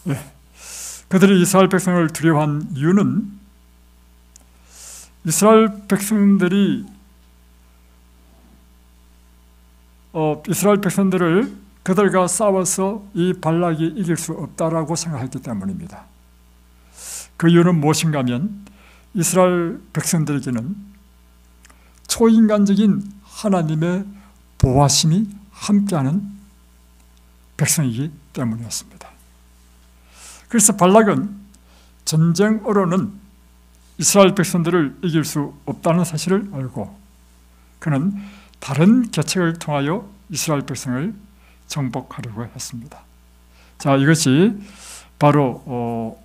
예. 그들이 이스라엘 백성을 두려워한 이유는 이스라엘 백성들이 이스라엘 백성들을 그들과 싸워서 이 발락이 이길 수 없다라고 생각했기 때문입니다. 그 이유는 무엇인가 하면 이스라엘 백성들에게는 초인간적인 하나님의 보호하심이 함께하는 백성이기 때문이었습니다. 그래서 발락은 전쟁으로는 이스라엘 백성들을 이길 수 없다는 사실을 알고 그는 다른 계책을 통하여 이스라엘 백성을 정복하려고 했습니다. 자, 이것이 바로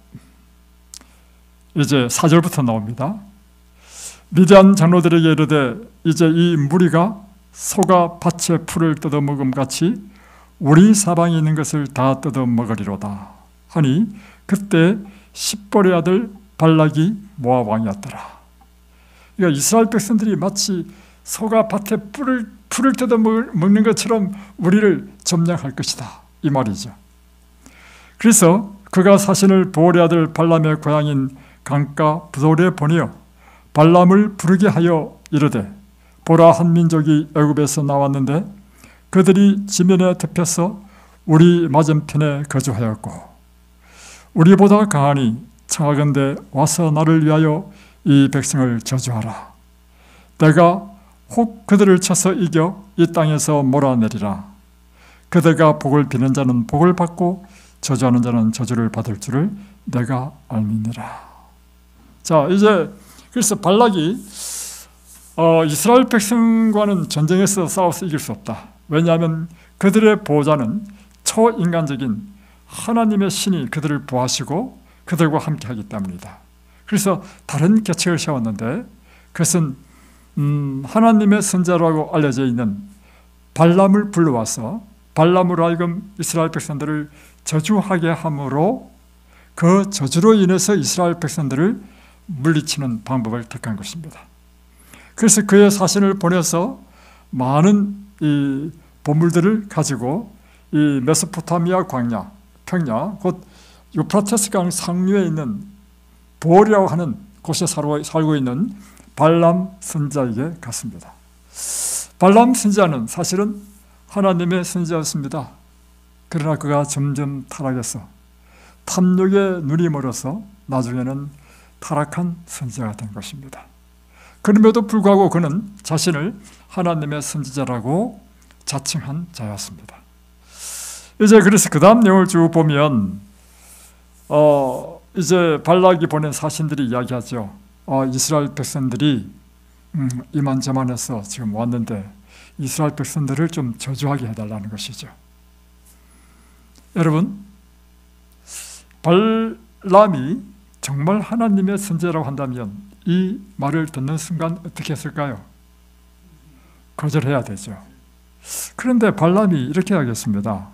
이제 4절부터 나옵니다. 미디안 장로들에게 이르되 이제 이 무리가 소가 밭의 풀을 뜯어먹음 같이 우리 사방에 있는 것을 다 뜯어먹으리로다 하니 그때 십볼의 아들 발락이 모압 왕이었더라. 그러니까 이스라엘 백성들이 마치 소가 밭에 풀을 뜯어먹는 것처럼 우리를 점령할 것이다 이 말이죠. 그래서 그가 사신을 보올의 아들 발람의 고향인 강가 부돌에 보내어 발람을 부르게 하여 이르되 보라, 한 민족이 애굽에서 나왔는데 그들이 지면에 덮여서 우리 맞은편에 거주하였고 우리보다 강하니 청하건대 와서 나를 위하여 이 백성을 저주하라. 내가 혹 그들을 쳐서 이겨 이 땅에서 몰아내리라. 그들과 복을 비는 자는 복을 받고 저주하는 자는 저주를 받을 줄을 내가 알미니라. 자, 이제 그래서 발락이 이스라엘 백성과는 전쟁에서 싸워서 이길 수 없다. 왜냐하면 그들의 보호자는 초인간적인 하나님의 신이 그들을 보호하시고 그들과 함께하기 때문이다. 그래서 다른 계책을 세웠는데 그것은 하나님의 선자라고 알려져 있는 발람을 불러와서 발람으로 하여금 이스라엘 백성들을 저주하게 함으로 그 저주로 인해서 이스라엘 백성들을 물리치는 방법을 택한 것입니다. 그래서 그의 사신을 보내서 많은 이 보물들을 가지고 이 메소포타미아 광야, 평야, 곧 유프라테스 강 상류에 있는 보올이라고 하는 곳에 살고 있는 발람 선지자에게 갔습니다. 발람 선지자는 사실은 하나님의 선지자였습니다. 그러나 그가 점점 타락해서 탐욕에 눈이 멀어서 나중에는 타락한 선지자가 된 것입니다. 그럼에도 불구하고 그는 자신을 하나님의 선지자라고 자칭한 자였습니다. 이제 그래서 그 다음 내용을 쭉 보면 이제 발락이 보낸 사신들이 이야기하죠. 이스라엘 백성들이 이만저만해서 지금 왔는데 이스라엘 백성들을 좀 저주하게 해달라는 것이죠. 여러분, 발람이 정말 하나님의 선지자라고 한다면 이 말을 듣는 순간 어떻게 했을까요? 거절해야 되죠. 그런데 발람이 이렇게 하겠습니다.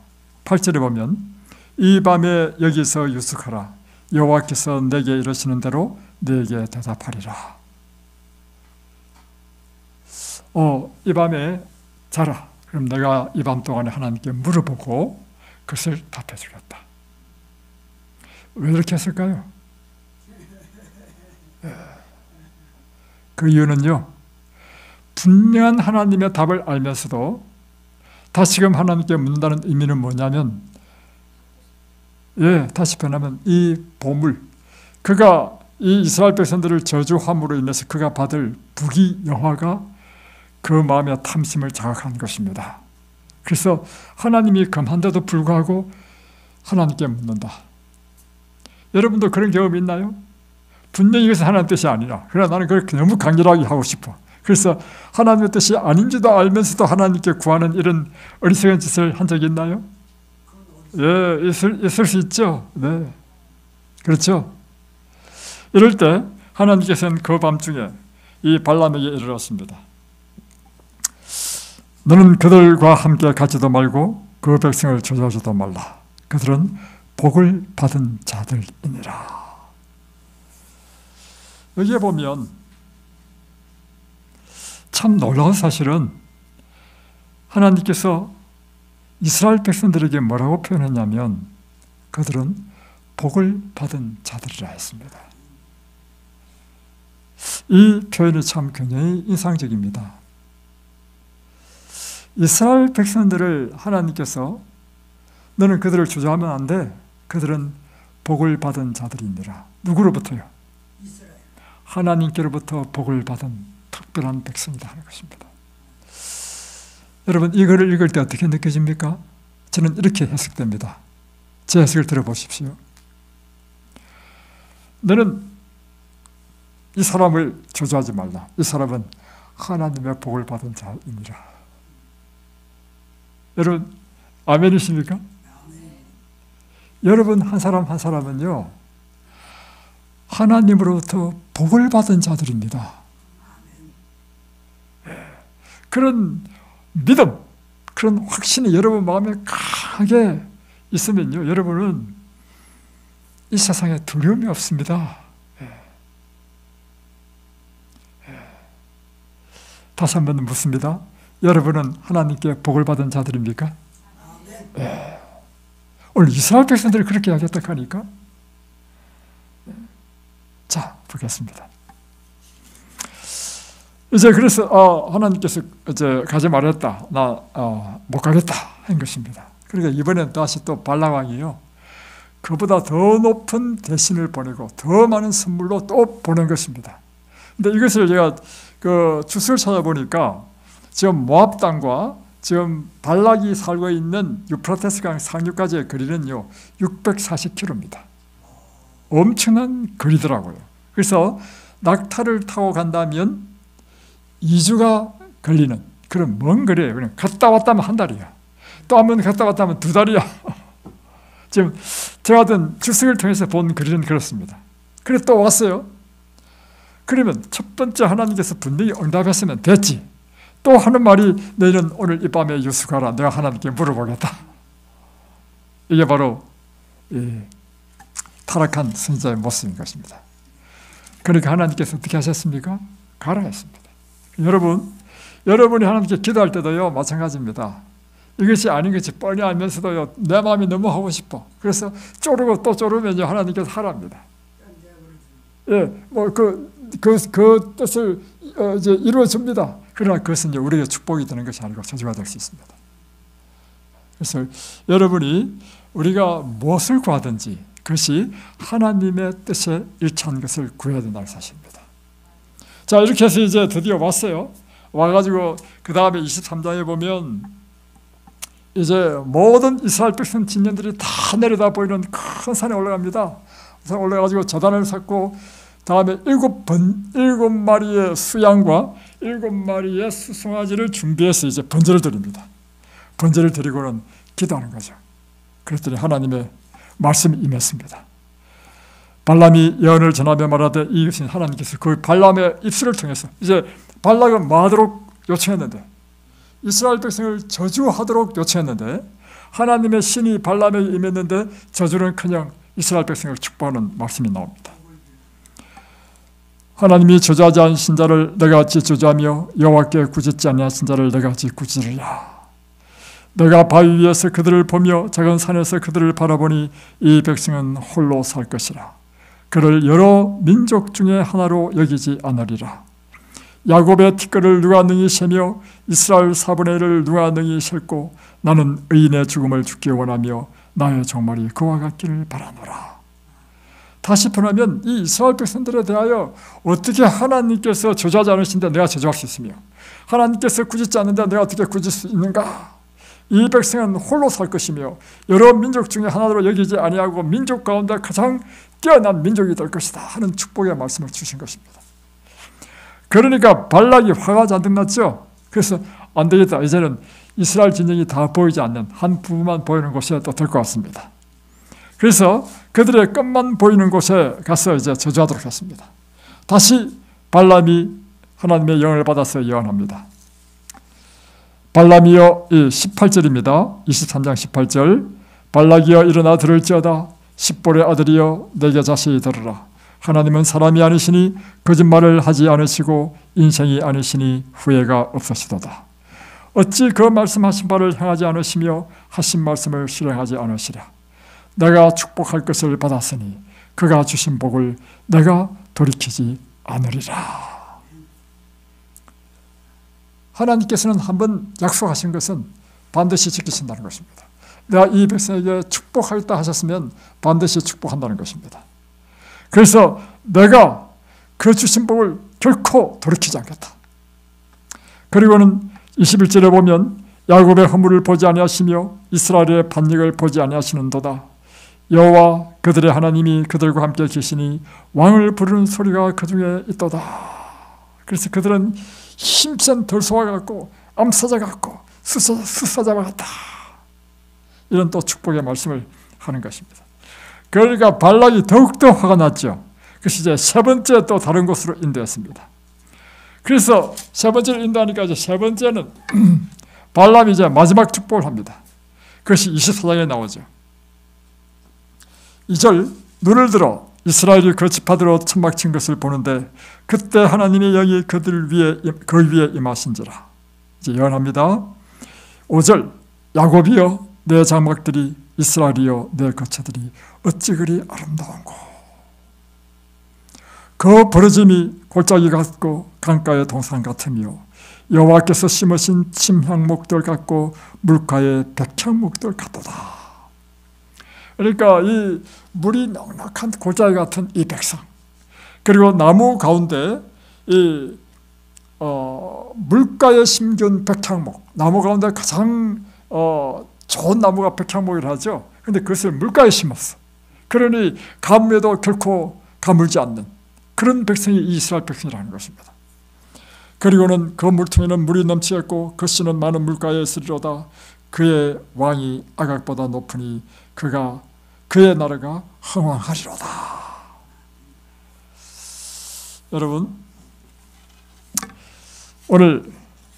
8절에 보면 이 밤에 여기서 유숙하라. 여호와께서 내게 이러시는 대로 내게 대답하리라. 이 밤에 자라. 그럼 내가 이 밤 동안에 하나님께 물어보고 그것을 답해 주겠다. 왜 이렇게 했을까요? 그 이유는요, 분명한 하나님의 답을 알면서도 다시금 하나님께 묻는다는 의미는 뭐냐면, 다시 변하면 이 보물, 그가 이 이스라엘 백성들을 저주함으로 인해서 그가 받을 부귀 영화가 그 마음의 탐심을 자극한 것입니다. 그래서 하나님이 금한데도 불구하고 하나님께 묻는다. 여러분도 그런 경험 있나요? 분명히 이것은 하나님의 뜻이 아니라, 그러나 나는 그걸 너무 강렬하게 하고 싶어. 그래서 하나님의 뜻이 아닌지도 알면서도 하나님께 구하는 이런 어리석은 짓을 한 적이 있나요? 있을 수 있죠. 네, 그렇죠. 이럴 때 하나님께서는 그 밤중에 이 발람에게 이르렀습니다. 너는 그들과 함께 가지도 말고 그 백성을 저주하지도 말라. 그들은 복을 받은 자들이니라. 여기에 보면 참 놀라운 사실은 하나님께서 이스라엘 백성들에게 뭐라고 표현했냐면 그들은 복을 받은 자들이라 했습니다. 이 표현이 참 굉장히 인상적입니다. 이스라엘 백성들을 하나님께서 너는 그들을 주저하면 안 돼. 그들은 복을 받은 자들이니라. 누구로부터요? 하나님께로부터 복을 받은 특별한 백성이다 하는 것입니다. 여러분, 이 글을 읽을 때 어떻게 느껴집니까? 저는 이렇게 해석됩니다. 제 해석을 들어보십시오. 너는 이 사람을 저주하지 말라. 이 사람은 하나님의 복을 받은 자이니라. 여러분, 아멘이십니까? 아멘. 여러분 한 사람 한 사람은요, 하나님으로부터 복을 받은 자들입니다. 그런 믿음, 그런 확신이 여러분 마음에 강하게 있으면요, 여러분은 이 세상에 두려움이 없습니다. 다시 한번 묻습니다. 여러분은 하나님께 복을 받은 자들입니까? 오늘 이스라엘 백성들이 그렇게 이야기했다 하니까, 자, 보겠습니다. 이제 그래서 하나님께서 이제 가지 말았다, 나 못 가겠다 한 것입니다. 그러니까 이번엔 다시 또 발락왕이요, 그보다 더 높은 대신을 보내고 더 많은 선물로 또 보낸 것입니다. 근데 이것을 제가 그 주석을 찾아보니까 지금 모압 땅과 지금 발락이 살고 있는 유프라테스 강 상류까지의 거리는요 640km입니다. 엄청난 거리더라고요. 그래서 낙타를 타고 간다면 2주가 걸리는 그런 먼 거리예요. 그냥 갔다 왔다 하면 한 달이야. 또 한 번 갔다 왔다 하면 2달이야. 지금 제가 하던 주석을 통해서 본 거리는 그렇습니다. 그래서 또 왔어요. 그러면 첫 번째 하나님께서 분명히 응답했으면 됐지. 또 하는 말이 너희는 오늘 이 밤에 유숙하라. 내가 하나님께 물어보겠다. 이게 바로 타락한 선지자의 모습인 것입니다. 그러니까 하나님께서 어떻게 하셨습니까? 가라 했습니다. 여러분이 하나님께 기도할 때도요 마찬가지입니다. 이것이 아닌 것이 뻔히 알면서도요 내 마음이 너무 하고 싶어. 그래서 쪼르고 또 쪼르면 하나님께서 하랍니다. 그 뜻을 이제 이루어줍니다. 그러나 그것은 이제 우리에게 축복이 되는 것이 아니고 저주가 될 수 있습니다. 그래서 여러분이 우리가 무엇을 구하든지 그것이 하나님의 뜻에 일치한 것을 구해야 된다는 사실입니다. 자, 이렇게 해서 이제 드디어 왔어요. 와가지고 그 다음에 23장에 보면 이제 모든 이스라엘 백성 진영들이 다 내려다 보이는 큰 산에 올라갑니다. 산에 올라가지고 제단을 쌓고 다음에 7마리의 수양과 7마리의 수송아지를 준비해서 이제 번제를 드립니다. 번제를 드리고는 기도하는 거죠. 그랬더니 하나님의 말씀이 임했습니다. 발람이 예언을 전하며 말하되 이것은 하나님께서 그 발람의 입술을 통해서 이제 발락은 뭐 하도록 요청했는데 이스라엘 백성을 저주하도록 요청했는데 하나님의 신이 발람에 임했는데 저주는 그냥 이스라엘 백성을 축복하는 말씀이 나옵니다. 하나님이 저주하지 않으신 자를 내가 어찌 저주하며 여호와께 꾸짖지 아니하신 자를 내가 어찌 꾸짖으랴. 내가 바위 위에서 그들을 보며 작은 산에서 그들을 바라보니 이 백성은 홀로 살 것이라. 그를 여러 민족 중에 하나로 여기지 않으리라. 야곱의 티끌을 누가 능히 세며 이스라엘 4분의 1을 누가 능히 셀고 나는 의인의 죽음을 죽기 원하며 나의 종말이 그와 같기를 바라노라. 다시 표현하면 이 이스라엘 백성들에 대하여 어떻게 하나님께서 저주하지 않으신데 내가 저주할 수 있으며 하나님께서 꾸짖지 않는데 내가 어떻게 꾸짖을 수 있는가. 이 백성은 홀로 살 것이며 여러 민족 중에 하나로 여기지 아니하고 민족 가운데 가장 뛰어난 민족이 될 것이다 하는 축복의 말씀을 주신 것입니다. 그러니까 발락이 화가 잔뜩 났죠. 그래서 안 되겠다. 이제는 이스라엘 진영이 다 보이지 않는 한 부분만 보이는 곳에 또 될 것 같습니다. 그래서 그들의 끝만 보이는 곳에 가서 이제 저주하도록 했습니다. 다시 발람이 하나님의 영을 받아서 예언합니다. 발람이여, 18절입니다. 23장 18절. 발락이여 일어나 들을지어다. 십볼의 아들이여 내게 자세히 들으라. 하나님은 사람이 아니시니 거짓말을 하지 않으시고 인생이 아니시니 후회가 없으시도다. 어찌 그 말씀하신 바를 행하지 않으시며 하신 말씀을 실행하지 않으시랴. 내가 축복할 것을 받았으니 그가 주신 복을 내가 돌이키지 않으리라. 하나님께서는 한번 약속하신 것은 반드시 지키신다는 것입니다. 내가 이 백성에게 축복하겠다 하셨으면 반드시 축복한다는 것입니다. 그래서 내가 그 주신 복을 결코 돌이키지 않겠다. 그리고는 21절에 보면 야곱의 허물을 보지 아니하시며 이스라엘의 반역을 보지 아니하시는도다. 여호와 그들의 하나님이 그들과 함께 계시니 왕을 부르는 소리가 그 중에 있도다. 그래서 그들은 힘센 돌소와 같고 암사자 같고 수사자와 같다. 이런 또 축복의 말씀을 하는 것입니다. 그러니까 발락이 더욱더 화가 났죠. 그것이 이제 세 번째 또 다른 곳으로 인도했습니다. 그래서 세 번째를 인도하니까 이제 세 번째는 발람이 이제 마지막 축복을 합니다. 그것이 24장에 나오죠. 2절, 눈을 들어 이스라엘이 그 지파대로 천막 친 것을 보는데 그때 하나님의 영이 그 위에 임하신지라. 이제 예언합니다. 5절, 야곱이여 내 장막들이 이스라엘이여 내 거처들이 어찌 그리 아름다운고. 그 부르짐이 골짜기 같고 강가의 동산 같으며 여호와께서 심으신 침향목들 같고 물가의 백향목들 같도다. 그러니까 이 물이 넉넉한 골짜기 같은 이 백성, 그리고 나무 가운데 이 물가에 심겨온 백향목, 나무 가운데 가장 좋은 나무가 백향목이라 하죠. 그런데 그것을 물가에 심었어. 그러니 가뭄에도 결코 가물지 않는 그런 백성이 이스라엘 백성이라는 것입니다. 그리고는 그 물통에는 물이 넘치겠고 그 씨는 많은 물가에 있으리로다. 그의 왕이 아각보다 높으니 그의 나라가 흥왕하리로다. 여러분, 오늘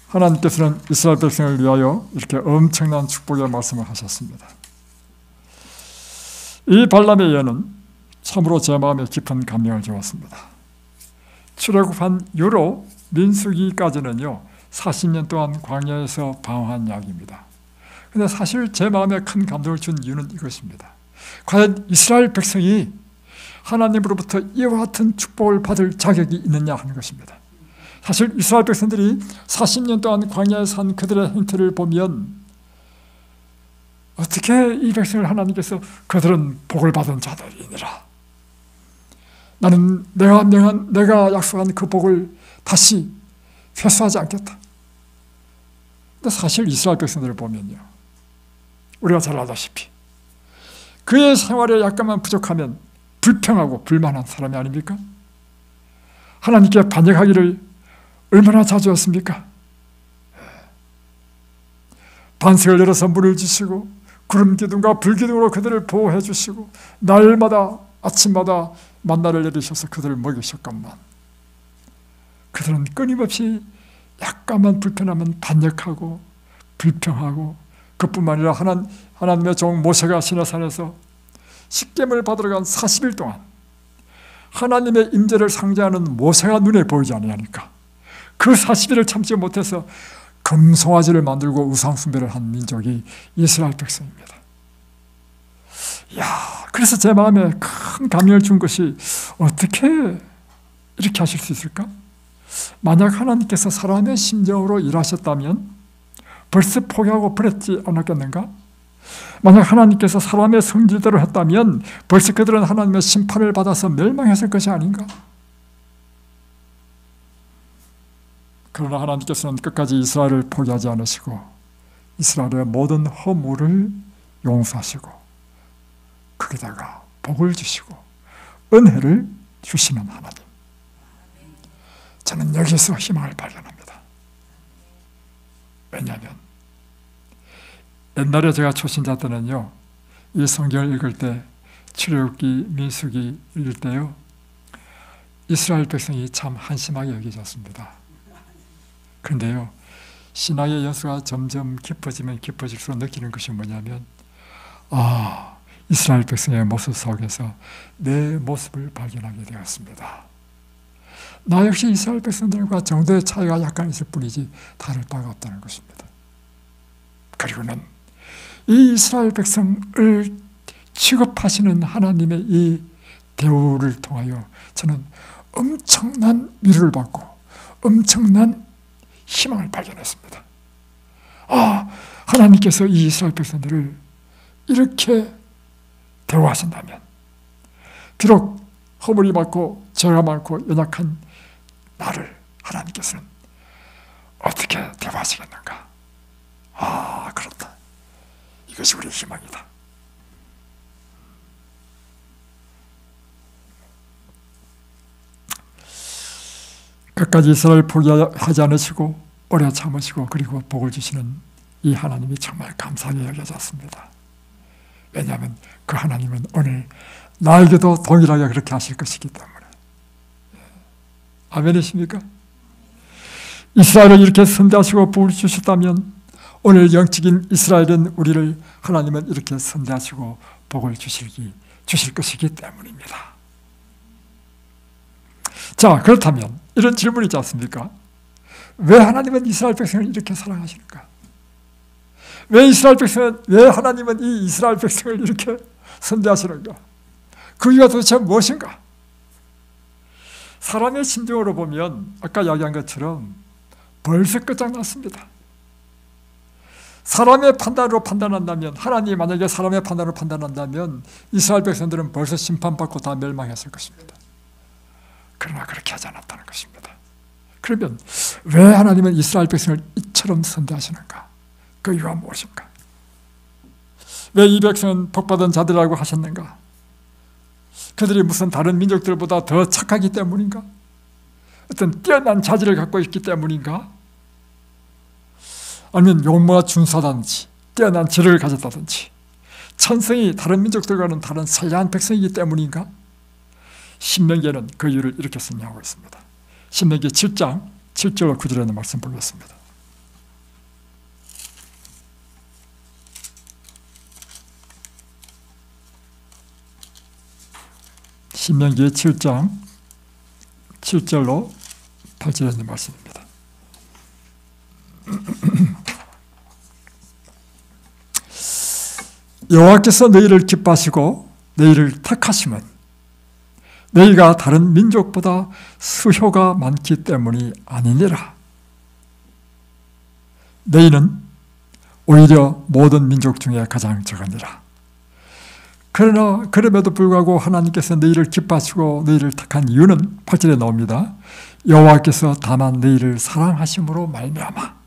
하나님께서는 이스라엘 백성을 위하여 이렇게 엄청난 축복의 말씀을 하셨습니다. 이 발람의 예는 참으로 제 마음에 깊은 감명을 주었습니다. 출애굽한 이후로 민수기까지는요 40년 동안 광야에서 방황한 이야기입니다. 그런데 사실 제 마음에 큰 감동을 준 이유는 이것입니다. 과연 이스라엘 백성이 하나님으로부터 이와 같은 축복을 받을 자격이 있느냐 하는 것입니다. 사실 이스라엘 백성들이 40년 동안 광야에 산 그들의 행태를 보면 어떻게 이 백성을 하나님께서 그들은 복을 받은 자들이니라, 나는 내가 약속한 그 복을 다시 회수하지 않겠다. 근데 사실 이스라엘 백성들을 보면요, 우리가 잘 알다시피 그의 생활에 약간만 부족하면 불평하고 불만한 사람이 아닙니까? 하나님께 반역하기를 얼마나 자주 했습니까? 반석을 열어서 물을 주시고 구름기둥과 불기둥으로 그들을 보호해 주시고 날마다 아침마다 만나를 내리셔서 그들을 먹이셨건만 그들은 끊임없이 약간만 불편하면 반역하고 불평하고, 그뿐만 아니라 하나님의 종 모세가 시내산에서 식gem을 받으러 간 40일 동안 하나님의 임재를 상징하는 모세가 눈에 보이지 않으니까 그 40일을 참지 못해서 금송아지를 만들고 우상숭배를 한 민족이 이스라엘 백성입니다. 그래서 제 마음에 큰 감명을 준 것이, 어떻게 이렇게 하실 수 있을까? 만약 하나님께서 사람의 심정으로 일하셨다면 벌써 포기하고 버렸지 않았겠는가? 만약 하나님께서 사람의 성질대로 했다면 벌써 그들은 하나님의 심판을 받아서 멸망했을 것이 아닌가? 그러나 하나님께서는 끝까지 이스라엘을 포기하지 않으시고 이스라엘의 모든 허물을 용서하시고 거기다가 복을 주시고 은혜를 주시는 하나님, 저는 여기서 희망을 발견합니다. 왜냐하면 옛날에 제가 초신자 때는요, 이 성경을 읽을 때, 출애굽기, 민수기 읽을 때요, 이스라엘 백성이 참 한심하게 여겨졌습니다. 그런데요, 신앙의 연수가 점점 깊어지면 깊어질수록 느끼는 것이 뭐냐면, 이스라엘 백성의 모습 속에서 내 모습을 발견하게 되었습니다. 나 역시 이스라엘 백성들과 정도의 차이가 약간 있을 뿐이지 다를 바가 없다는 것입니다. 그리고는 이 이스라엘 백성을 취급하시는 하나님의 이 대우를 통하여 저는 엄청난 위로를 받고 엄청난 희망을 발견했습니다. 하나님께서 이 이스라엘 백성들을 이렇게 대우하신다면 비록 허물이 많고 죄가 많고 연약한 나를 하나님께서는 어떻게 대우하시겠는가? 그렇다. 이것이 우리의 희망이다. 끝까지 이스라엘 포기하지 않으시고 오래 참으시고 그리고 복을 주시는 이 하나님이 정말 감사하게 여겨졌습니다. 왜냐하면 그 하나님은 오늘 나에게도 동일하게 그렇게 하실 것이기 때문에. 아멘이십니까? 이스라엘을 이렇게 선대하시고 복을 주셨다면 오늘 영적인 이스라엘은 우리를 하나님은 이렇게 선대하시고 복을 주실 것이기 때문입니다. 자, 그렇다면 이런 질문이 있지 않습니까? 왜 하나님은 이스라엘 백성을 이렇게 사랑하시는가? 왜 하나님은 이 이스라엘 백성을 이렇게 선대하시는가? 그 이유가 도대체 무엇인가? 사람의 심정으로 보면 아까 이야기한 것처럼 벌써 끝장났습니다. 사람의 판단으로 판단한다면, 하나님이 만약에 사람의 판단으로 판단한다면 이스라엘 백성들은 벌써 심판받고 다 멸망했을 것입니다. 그러나 그렇게 하지 않았다는 것입니다. 그러면 왜 하나님은 이스라엘 백성을 이처럼 선대하시는가? 그 이유가 무엇인가? 왜 이 백성은 복받은 자들이라고 하셨는가? 그들이 무슨 다른 민족들보다 더 착하기 때문인가? 어떤 뛰어난 자질을 갖고 있기 때문인가? 아니면 용모가 준수하다든지 뛰어난 지력을 가졌다든지 천성이 다른 민족들과는 다른 선량한 백성이기 때문인가? 신명기에는 그 이유를 이렇게 설명하고 있습니다. 신명기 7장 7절로 9절에 있는 말씀 보겠습니다. 신명기 7장 7절로 8절에 있는 말씀입니다. 여호와께서 너희를 기뻐하시고 너희를 택하심은 너희가 다른 민족보다 수효가 많기 때문이 아니니라. 너희는 오히려 모든 민족 중에 가장 적으니라. 그러나 그럼에도 불구하고 하나님께서 너희를 기뻐하시고 너희를 택한 이유는 8절에 나옵니다. 여호와께서 다만 너희를 사랑하심으로 말미암아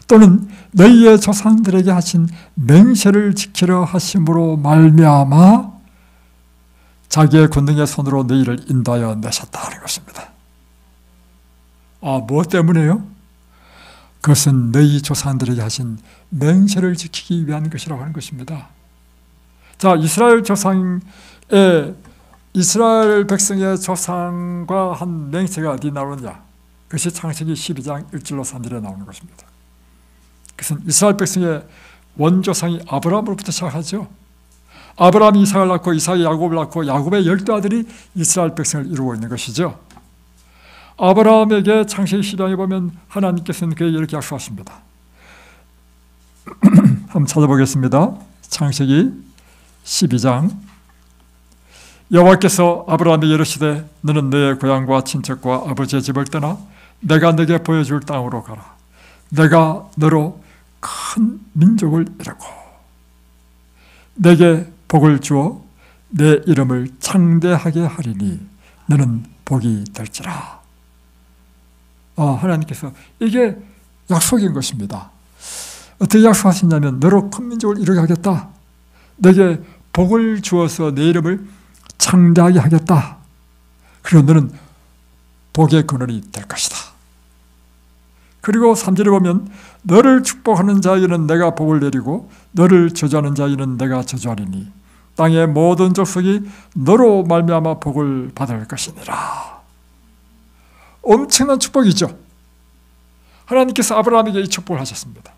또는 너희의 조상들에게 하신 맹세를 지키려 하심으로 말미암아 자기의 권능의 손으로 너희를 인도하여 내셨다는 것입니다. 무엇 때문에요? 그것은 너희 조상들에게 하신 맹세를 지키기 위한 것이라고 하는 것입니다. 자, 이스라엘 백성의 조상과 한 맹세가 어디 나오느냐? 그것이 창세기 12장 1절로 3절에 나오는 것입니다. 그것은 이스라엘 백성의 원조상이 아브라함으로부터 시작하죠. 아브라함이 이삭을 낳고 이삭이 야곱을 낳고 야곱의 12아들이 이스라엘 백성을 이루고 있는 것이죠. 아브라함에게 창세기 12장에 보면 하나님께서는 그에게 이렇게 약속하십니다. 한번 찾아보겠습니다. 창세기 12장 여호와께서 아브라함에게 이르시되 너는 너의 고향과 친척과 아버지의 집을 떠나 내가 네게 보여줄 땅으로 가라. 내가 너로 큰 민족을 이루고 내게 복을 주어 내 이름을 창대하게 하리니 너는 복이 될지라. 하나님께서 이게 약속인 것입니다. 어떻게 약속하시냐면 너로 큰 민족을 이루게 하겠다. 내게 복을 주어서 내 이름을 창대하게 하겠다. 그리고 너는 복의 근원이 될 것이다. 그리고 3절에 보면 너를 축복하는 자에게는 내가 복을 내리고 너를 저주하는 자에게는 내가 저주하리니 땅의 모든 족속이 너로 말미암아 복을 받을 것이니라. 엄청난 축복이죠. 하나님께서 아브라함에게 이 축복을 하셨습니다.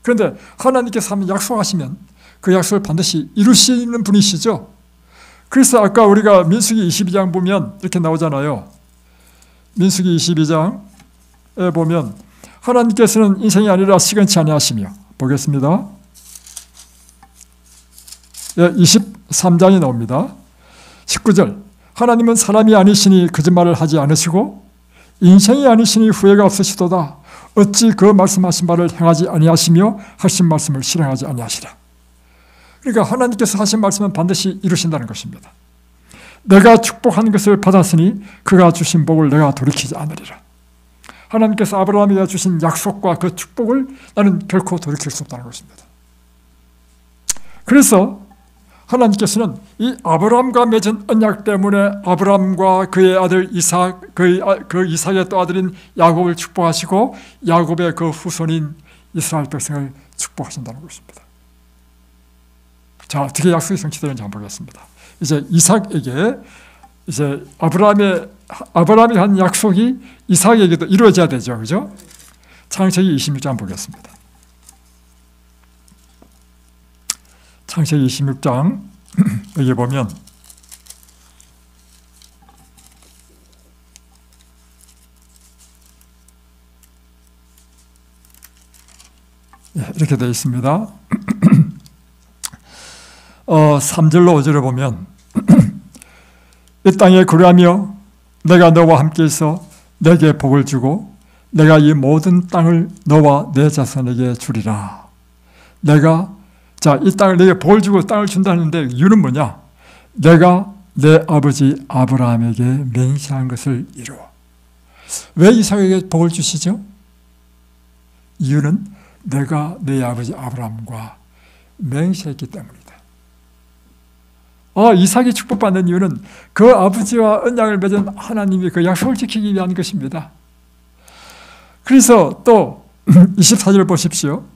그런데 하나님께서 한번 약속하시면 그 약속을 반드시 이루시는 분이시죠. 그래서 아까 우리가 민수기 22장 보면 이렇게 나오잖아요. 민수기 22장에 보면 하나님께서는 인생이 아니라 시건치 아니하시며 보겠습니다. 3장이 나옵니다. 19절 하나님은 사람이 아니시니 거짓말을 하지 않으시고 인생이 아니시니 후회가 없으시도다. 어찌 그 말씀하신 바를 행하지 아니하시며 하신 말씀을 실행하지 아니하시랴. 그러니까 하나님께서 하신 말씀은 반드시 이루신다는 것입니다. 내가 축복한 것을 받았으니 그가 주신 복을 내가 돌이키지 않으리라. 하나님께서 아브라함에게 주신 약속과 그 축복을 나는 결코 돌이킬 수 없다는 것입니다. 그래서 하나님께서는 이 아브라함과 맺은 언약 때문에 아브라함과 그의 아들 이삭, 그 이삭의 또 아들인 야곱을 축복하시고 야곱의 그 후손인 이스라엘 백성을 축복하신다는 것입니다. 자, 어떻게 약속이 성취되는지 한번 보겠습니다. 이제 이삭에게 이제 아브라함이 한 약속이 이삭에게도 이루어져야 되죠, 그죠? 창세기 26장 보겠습니다. 창세기 26장 여기 보면 이렇게 되어 있습니다. 3절로 5절을 보면 이 땅에 거류하며 내가 너와 함께 있어 내게 복을 주고 내가 이 모든 땅을 너와 내 자손에게 주리라. 이 땅을 내게 복을 주고 땅을 준다는데 이유는 뭐냐? 내가 내 아버지 아브라함에게 맹세한 것을 이루어. 왜 이삭에게 복을 주시죠? 이유는 내가 내 아버지 아브라함과 맹세했기 때문이다. 이삭이 축복받는 이유는 그 아버지와 언약을 맺은 하나님이 그 약속을 지키기 위한 것입니다. 그래서 또 24절 보십시오.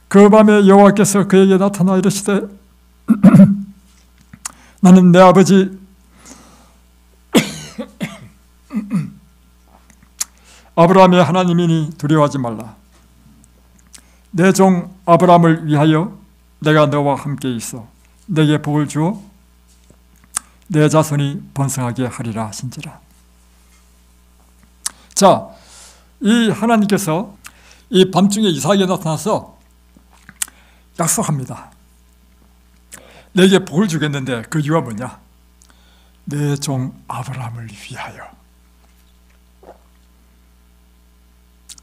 그 밤에 여호와께서 그에게 나타나 이르시되 나는 내 아버지 아브라함의 하나님이니 두려워하지 말라. 내 종 아브라함을 위하여 내가 너와 함께 있어 내게 복을 주어 내 자손이 번성하게 하리라 하신지라. 자, 이 하나님께서 이 밤중에 이삭에게 나타나서 약속합니다. 내게 복을 주겠는데 그 이유가 뭐냐? 내 종 아브라함을 위하여.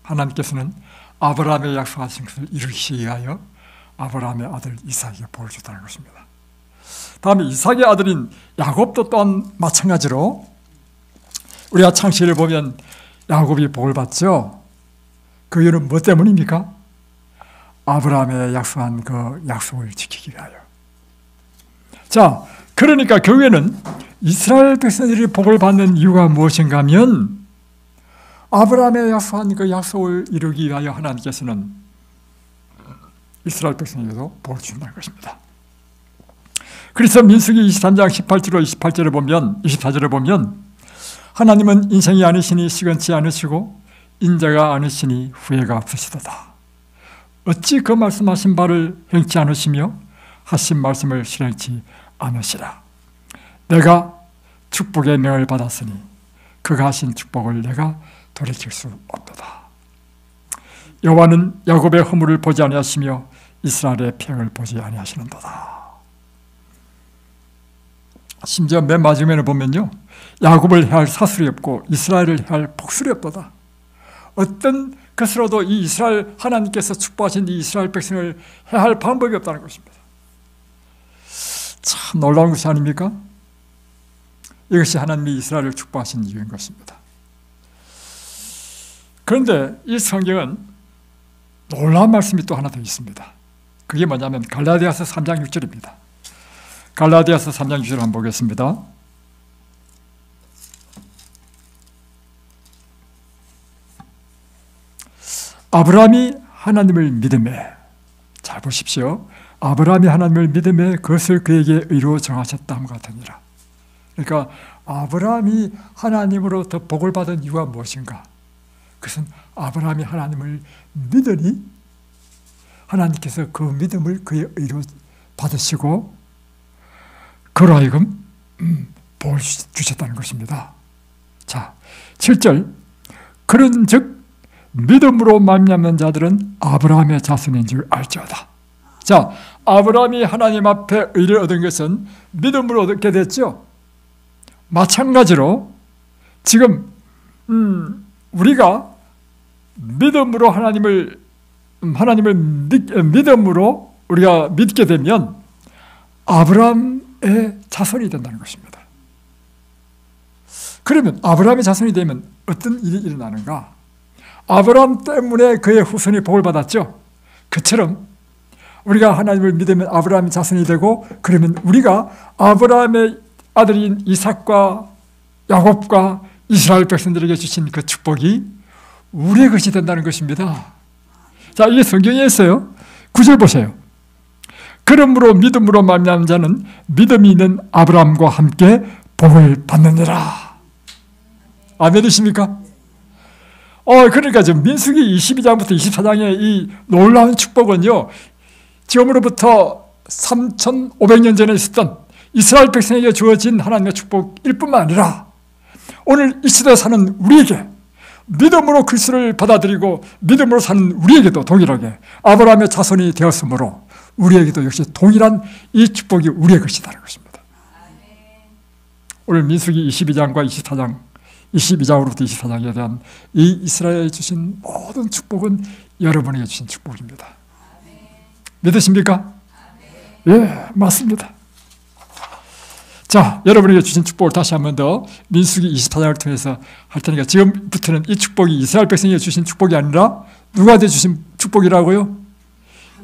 하나님께서는 아브라함의 약속하신 것을 이루시기 위하여 아브라함의 아들 이삭에게 복을 줬다는 것입니다. 다음에 이삭의 아들인 야곱도 또한 마찬가지로 우리가 창세기를 보면 야곱이 복을 받죠. 그 이유는 뭐 때문입니까? 아브라함의 약속한 그 약속을 지키기 위하여. 자, 그러니까 결국에는 이스라엘 백성들이 복을 받는 이유가 무엇인가 하면 아브라함의 약속한 그 약속을 이루기 위하여 하나님께서는 이스라엘 백성에게도 복을 준다는 것입니다. 그래서 민수기 23장 18절로 24절을 보면 하나님은 인생이 아니시니 시건치 않으시고 인자가 아니시니 후회가 없으시도다. 어찌 그 말씀하신 바를 행치 않으시며 하신 말씀을 실행치 않으시라. 내가 축복의 명을 받았으니 그가 하신 축복을 내가 돌이킬 수 없도다. 여호와는 야곱의 허물을 보지 아니하시며 이스라엘의 평을 보지 아니하시는도다. 심지어 맨 마지막에 보면요, 야곱을 해할 사슬이 없고 이스라엘을 해할 복술이 없도다. 어떤 것으로도 이 이스라엘 하나님께서 축복하신 이 이스라엘 백성을 해할 방법이 없다는 것입니다. 참 놀라운 것이 아닙니까? 이것이 하나님이 이스라엘을 축복하신 이유인 것입니다. 그런데 이 성경은 놀라운 말씀이 또 하나 더 있습니다. 그게 뭐냐면 갈라디아서 3장 6절입니다. 갈라디아서 3장 6절 한번 보겠습니다. 아브라함이 하나님을 믿음에, 잘 보십시오. 아브라함이 하나님을 믿음에 그것을 그에게 의로 정하셨다함 같으니라. 그러니까 아브라함이 하나님으로부터 복을 받은 이유가 무엇인가? 그것은 아브라함이 하나님을 믿으니 하나님께서 그 믿음을 그의 의로 받으시고 그로 하여금 복을 주셨다는 것입니다. 자, 7절 그런즉 믿음으로 말미암는 자들은 아브라함의 자손인 줄 알지어다. 자, 아브라함이 하나님 앞에 의를 얻은 것은 믿음으로 얻게 됐죠. 마찬가지로 지금 우리가 믿음으로 믿음으로 우리가 믿게 되면 아브라함의 자손이 된다는 것입니다. 그러면 아브라함의 자손이 되면 어떤 일이 일어나는가? 아브라함 때문에 그의 후손이 복을 받았죠. 그처럼 우리가 하나님을 믿으면 아브라함의 자손이 되고, 그러면 우리가 아브라함의 아들인 이삭과 야곱과 이스라엘 백성들에게 주신 그 축복이 우리의 것이 된다는 것입니다. 자, 이게 성경에 있어요. 9절 보세요. 그러므로 믿음으로 말미암은 자는 믿음이 있는 아브라함과 함께 복을 받느니라. 아멘이십니까? 그러니까 지금 민수기 22장부터 24장의 이 놀라운 축복은요, 지금으로부터 3,500년 전에 있었던 이스라엘 백성에게 주어진 하나님의 축복일 뿐만 아니라 오늘 이 시대에 사는 우리에게, 믿음으로 그리스도를 받아들이고 믿음으로 사는 우리에게도 동일하게 아브라함의 자손이 되었으므로 우리에게도 역시 동일한 이 축복이 우리의 것이라는 것입니다. 오늘 민수기 22장과 24장, 22장으로부터 24장에 대한 이 이스라엘에 주신 모든 축복은 여러분에게 주신 축복입니다. 믿으십니까? 예, 맞습니다. 자, 여러분에게 주신 축복을 다시 한 번 더 민수기 24장을 통해서 할 테니까, 지금부터는 이 축복이 이스라엘 백성에게 주신 축복이 아니라 누구한테 주신 축복이라고요?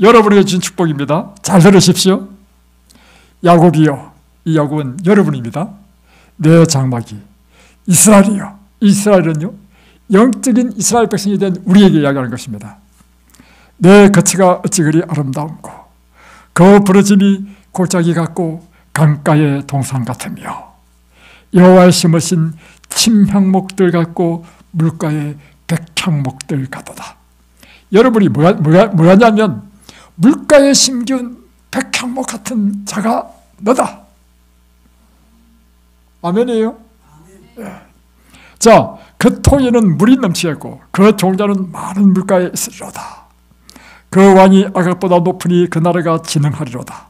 여러분에게 주신 축복입니다. 잘 들으십시오. 야곱이요, 이 야곱은 여러분입니다. 내 장막이 이스라엘이요, 이스라엘은요 영적인 이스라엘 백성이 된 우리에게 이야기하는 것입니다. 내 거처가 어찌 그리 아름다운고 그 부러짐이 골짜기 같고 강가의 동산 같으며 여호와의 심으신 침향목들 같고 물가의 백향목들 같도다. 여러분이 뭐냐면 물가에 심기운 백향목 같은 자가 너다. 아멘이에요? 예. 자, 그 통에는 물이 넘치겠고 그 종자는 많은 물가에 있으리로다. 그 왕이 아각보다 높으니 그 나라가 진흥하리로다.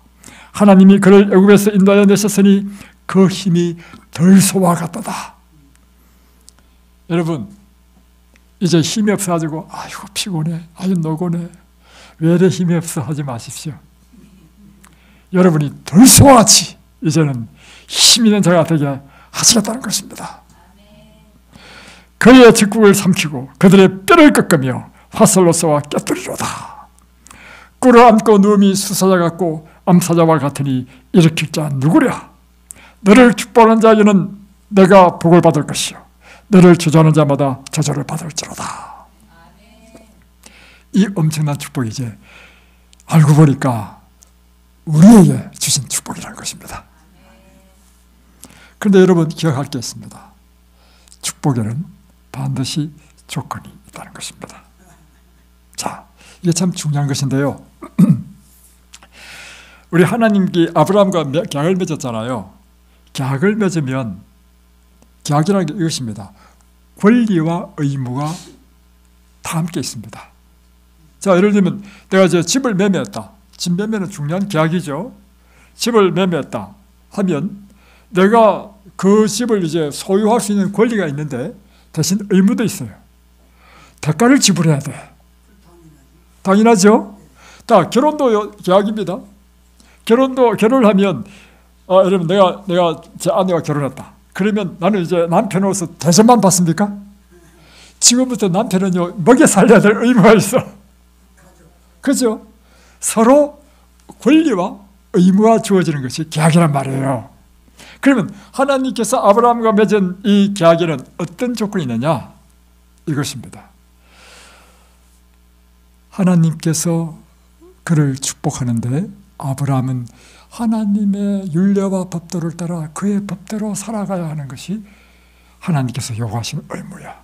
하나님이 그를 애굽에서 인도하여 내셨으니 그 힘이 들소와 같도다. 여러분, 이제 힘이 없어가지고 아이고 피곤해, 아유 노곤해, 왜 이래 힘이 없어 하지 마십시오. 여러분이 들소와 같이 이제는 힘 있는 자가 되게 하시겠다는 것입니다. 그의 직국을 삼키고 그들의 뼈를 꺾으며 화살로 쏘아 깨뜨리로다. 꿀을 안고 누움이 수사자 같고 암사자와 같으니 일으킬 자 누구랴? 너를 축복하는 자에게는 내가 복을 받을 것이요 너를 저주하는 자마다 저주를 받을지로다. 이 엄청난 축복이 이제 알고 보니까 우리에게 주신 축복이라는 것입니다. 그런데 여러분 기억할 게 있습니다. 축복에는 반드시 조건이 있다는 것입니다. 자, 이게 참 중요한 것인데요. 우리 하나님께 아브라함과 계약을 맺었잖아요. 계약을 맺으면 계약이라는 게 이것입니다. 권리와 의무가 다 함께 있습니다. 자, 예를 들면 내가 이제 집을 매매했다. 집 매매는 중요한 계약이죠. 집을 매매했다 하면 내가 그 집을 이제 소유할 수 있는 권리가 있는데 대신 의무도 있어요. 대가를 지불해야 돼. 당연하죠. 자, 결혼도 계약입니다. 결혼을 하면 여러분 내가 제 아내와 결혼했다. 그러면 나는 이제 남편으로서 대접만 받습니까? 지금부터 남편은요 먹여 살려야 될 의무가 있어. 그죠? 서로 권리와 의무가 주어지는 것이 계약이란 말이에요. 그러면 하나님께서 아브라함과 맺은 이 계약에는 어떤 조건이 있느냐? 이것입니다. 하나님께서 그를 축복하는데 아브라함은 하나님의 율례와 법도를 따라 그의 법대로 살아가야 하는 것이 하나님께서 요구하신 의무야.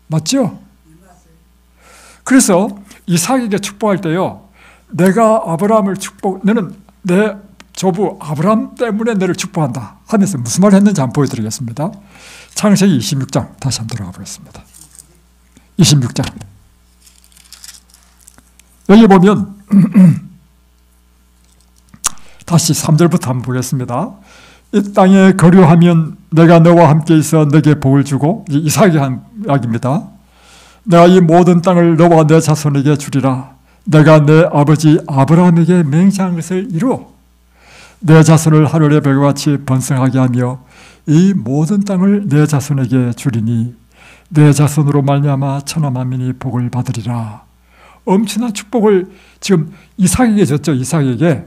맞죠? 그래서 이삭에게 축복할 때요, 내가 아브라함을 너는 내 조부 아브라함 때문에 너를 축복한다 하면서 무슨 말을 했는지 한번 보여드리겠습니다. 창세기 26장 다시 한번 들어가 보겠습니다. 26장 여기 보면 다시 3절부터 한번 보겠습니다. 이 땅에 거류하면 내가 너와 함께 있어 너에게 복을 주고, 이삭이 한 이야기입니다. 내가 이 모든 땅을 너와 내 자손에게 주리라. 내가 내 아버지 아브라함에게 맹세한 것을 이루어 내 자손을 하늘의 별과 같이 번성하게 하며 이 모든 땅을 내 자손에게 주리니 내 자손으로 말미암아 천하 만민이 복을 받으리라. 엄청난 축복을 지금 이삭에게 줬죠. 이삭에게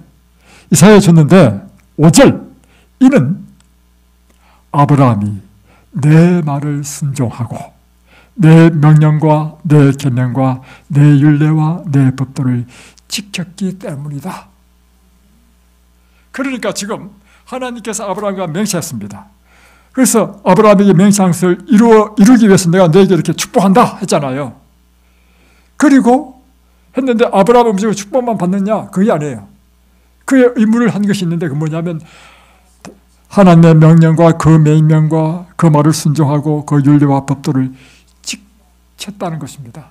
줬는데 5절, 이는 아브라함이 내 말을 순종하고 내 명령과 내 계명과 내 율례와 내 법도를 지켰기 때문이다. 그러니까 지금 하나님께서 아브라함과 맹세했습니다. 그래서 아브라함에게 맹세한 것을 이루기 위해서 내가 너에게 이렇게 축복한다 했잖아요. 그리고 했는데 아브라함은 무조건 축복만 받느냐? 그게 아니에요. 그의 의무를 한 것이 있는데, 그 뭐냐면 하나님의 명령과 그 명령과 그 말을 순종하고 그 율례와 법도를 지켰다는 것입니다.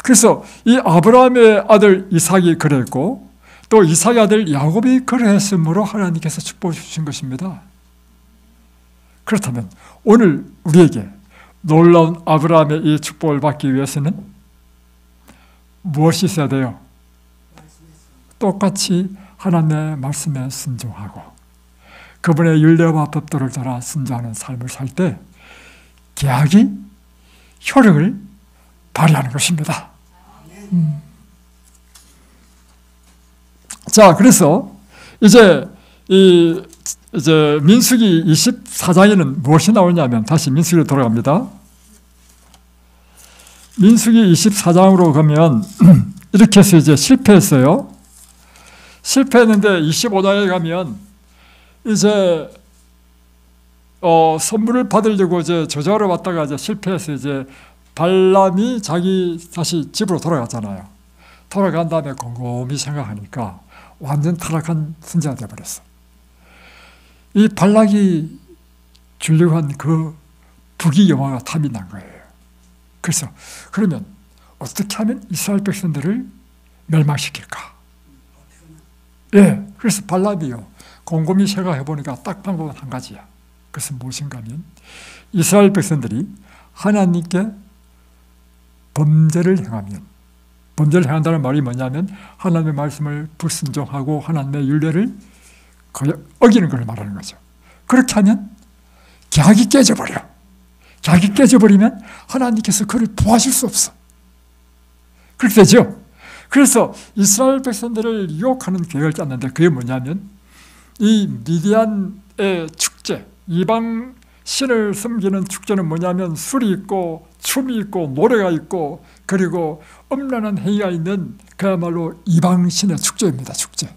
그래서 이 아브라함의 아들 이삭이 그랬고 또 이삭의 아들 야곱이 그랬으므로 하나님께서 축복을 주신 것입니다. 그렇다면 오늘 우리에게 놀라운 아브라함의 이 축복을 받기 위해서는 무엇이 있어야 돼요? 똑같이 하나님의 말씀에 순종하고 그분의 율례와 법도를 따라 순종하는 삶을 살 때 계약이 효력을 발휘하는 것입니다. 자, 그래서 이제 민수기 24장에는 무엇이 나오냐면, 다시 민수기로 돌아갑니다. 민수기 24장으로 가면 이렇게 해서 이제 실패했어요. 실패했는데 25장에 가면 이제 선물을 받으려고 이제 저자로 왔다가 이제 실패해서 이제 발람이 자기 다시 집으로 돌아갔잖아요. 돌아간 다음에 곰곰이 생각하니까 완전 타락한 선지자가 되어버렸어. 이 발락이 주려고 한 그 부귀 영화가 탐이 난 거예요. 그래서 그러면 어떻게 하면 이스라엘 백성들을 멸망시킬까? 예, 그래서 발람이요 곰곰이 생각해 보니까 딱 방법은 한 가지야. 그것은 무엇인가 하면 이스라엘 백성들이 하나님께 범죄를 행한다는 말이 뭐냐면 하나님의 말씀을 불순종하고 하나님의 율례를 어기는 걸 말하는 거죠. 그렇게 하면 계약이 깨져버려. 계약이 깨져버리면 하나님께서 그를 보호하실 수 없어. 그렇게 되죠. 그래서 이스라엘 백성들을 유혹하는 계획을 짰는데 그게 뭐냐면 이 미디안의 축제, 이방 신을 섬기는 축제는 뭐냐면 술이 있고 춤이 있고 노래가 있고 그리고 음란한 행위가 있는 그야말로 이방 신의 축제입니다. 축제.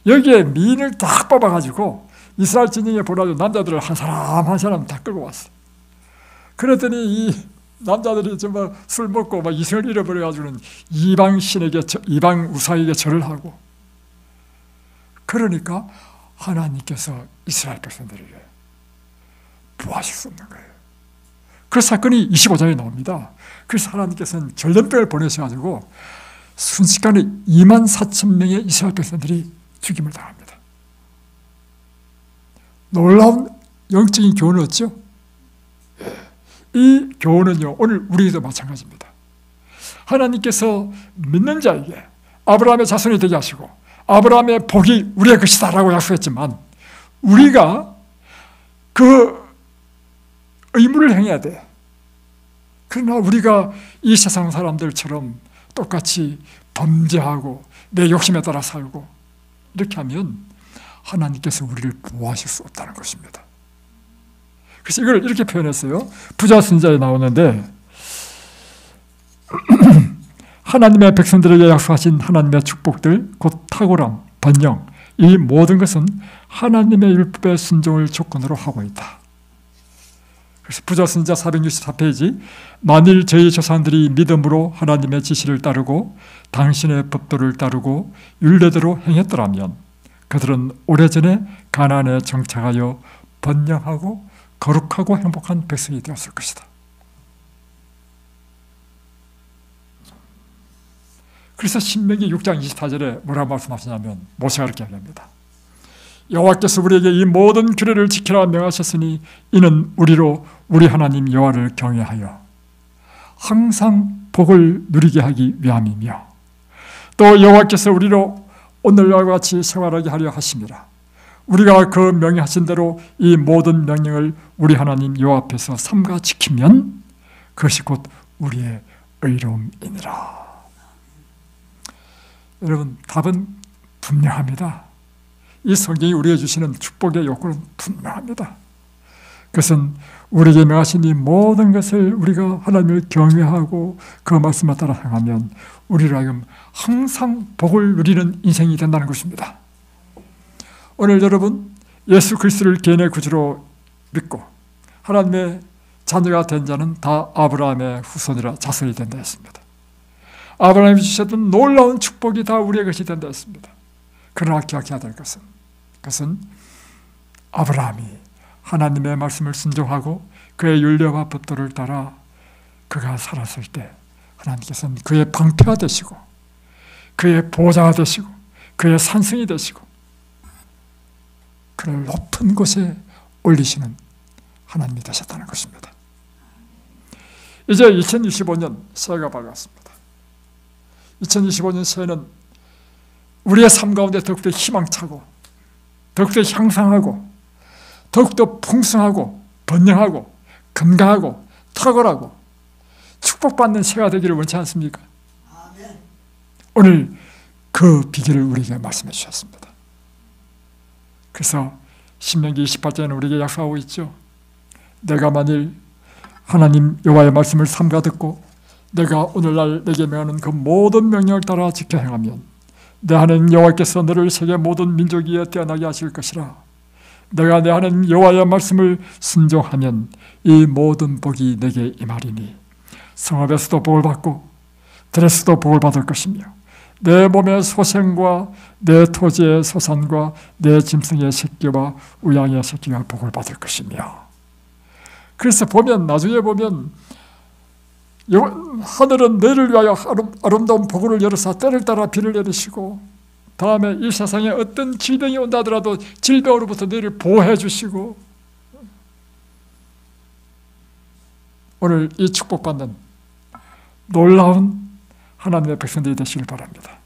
여기에 미인을 딱 뽑아가지고 이스라엘 진영에 보내서 남자들을 한 사람 한 사람 다 끌고 왔어. 그랬더니 이 남자들이 정말 술 먹고 막 이성을 잃어버려가지고는 이방 신에게, 이방 우상에게 절을 하고, 그러니까 하나님께서 이스라엘 백성들에게 보호하실 수 없는 거예요. 그 사건이 25장에 나옵니다. 그래서 하나님께서는 전염병을 보내셔가지고 순식간에 24,000명의 이스라엘 백성들이 죽임을 당합니다. 놀라운 영적인 교훈을 얻죠. 이 교훈은요, 오늘 우리도 마찬가지입니다. 하나님께서 믿는 자에게 아브라함의 자손이 되게 하시고 아브라함의 복이 우리의 것이다 라고 약속했지만 우리가 그 의무를 행해야 돼. 그러나 우리가 이 세상 사람들처럼 똑같이 범죄하고 내 욕심에 따라 살고 이렇게 하면 하나님께서 우리를 보호하실 수 없다는 것입니다. 그래서 이걸 이렇게 표현했어요. 부자 선지자에 나오는데 하나님의 백성들에게 약속하신 하나님의 축복들, 곧 탁월함, 번영, 이 모든 것은 하나님의 율법의 순종을 조건으로 하고 있다. 그래서 부자 선지자 464페이지, 만일 저희 조상들이 믿음으로 하나님의 지시를 따르고 당신의 법도를 따르고 율례대로 행했더라면 그들은 오래전에 가나안에 정착하여 번영하고 거룩하고 행복한 백성이 되었을 것이다. 그래서 신명기 6장 24절에 뭐라고 말씀하시냐면 모세가 이렇게 얘기합니다. 여호와께서 우리에게 이 모든 규례를 지키라 명하셨으니 이는 우리로 우리 하나님 여호와를 경외하여 항상 복을 누리게 하기 위함이며 또 여호와께서 우리로 오늘과 같이 생활하게 하려 하심이라. 우리가 그 명령하신 대로 이 모든 명령을 우리 하나님 여호와 앞에서 삼가 지키면 그것이 곧 우리의 의로움이니라. 여러분, 답은 분명합니다. 이 성경이 우리에게 주시는 축복의 요구는 분명합니다. 그것은 우리에게 명하신 이 모든 것을 우리가 하나님을 경외하고 그 말씀에 따라 행하면 우리로 하여금 항상 복을 누리는 인생이 된다는 것입니다. 오늘 여러분, 예수 그리스도를 개인의 구주로 믿고 하나님의 자녀가 된 자는 다 아브라함의 후손이라 자손이 된다 했습니다. 아브라함이 주셨던 놀라운 축복이 다 우리의 것이 된다 했습니다. 그러나 기억해야 될 것은 그것은 아브라함이 하나님의 말씀을 순종하고 그의 율례와 법도를 따라 그가 살았을 때 하나님께서는 그의 방패가 되시고 그의 보호자가 되시고 그의 산성이 되시고 그를 높은 곳에 올리시는 하나님이 되셨다는 것입니다. 이제 2025년 새해가 밝았습니다. 2025년 새해는 우리의 삶 가운데 더욱더 희망차고 더욱더 향상하고 더욱더 풍성하고 번영하고 건강하고 탁월하고 축복받는 새해가 되기를 원치 않습니까? 오늘 그 비결을 우리에게 말씀해 주셨습니다. 그래서 신명기 28장에는 우리에게 약속하고 있죠. 내가 만일 하나님 여호와의 말씀을 삼가 듣고 내가 오늘날 내게 명하는 그 모든 명령을 따라 지켜 행하면 내 하나님 여호와께서 너를 세계 모든 민족 위에 뛰어나게 하실 것이라. 내가 내 하나님 여호와의 말씀을 순종하면 이 모든 복이 내게 임하리니 성읍에서도 복을 받고 들에서도 복을 받을 것이며 내 몸의 소생과 내 토지의 소산과 내 짐승의 새끼와 우양의 새끼가 복을 받을 것이며. 그래서 보면 나중에 보면 하늘은 너희를 위하여 아름다운 복을 열어서 때를 따라 비를 내리시고 다음에 이 세상에 어떤 질병이 온다 하더라도 질병으로부터 너희를 보호해 주시고 오늘 이 축복받는 놀라운 하나님의 백성들이 되시길 바랍니다.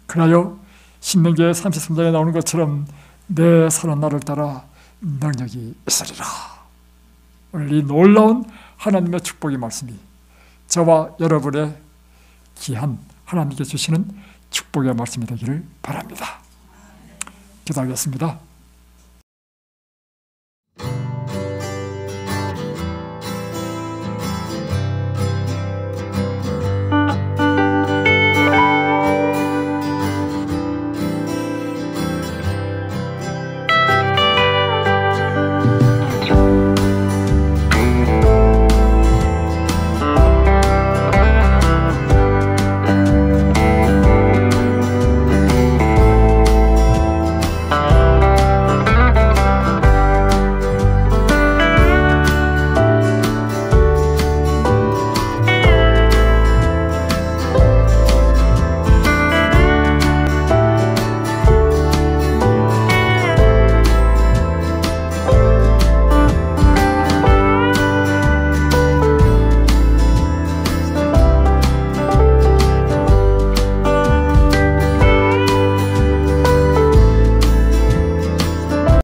그러하여 신명기 33장에 나오는 것처럼 내 사는 날을 따라 능력이 있으리라. 오늘 이 놀라운 하나님의 축복의 말씀이 저와 여러분의 귀한 하나님께 주시는 축복의 말씀이 되기를 바랍니다. 기도하겠습니다.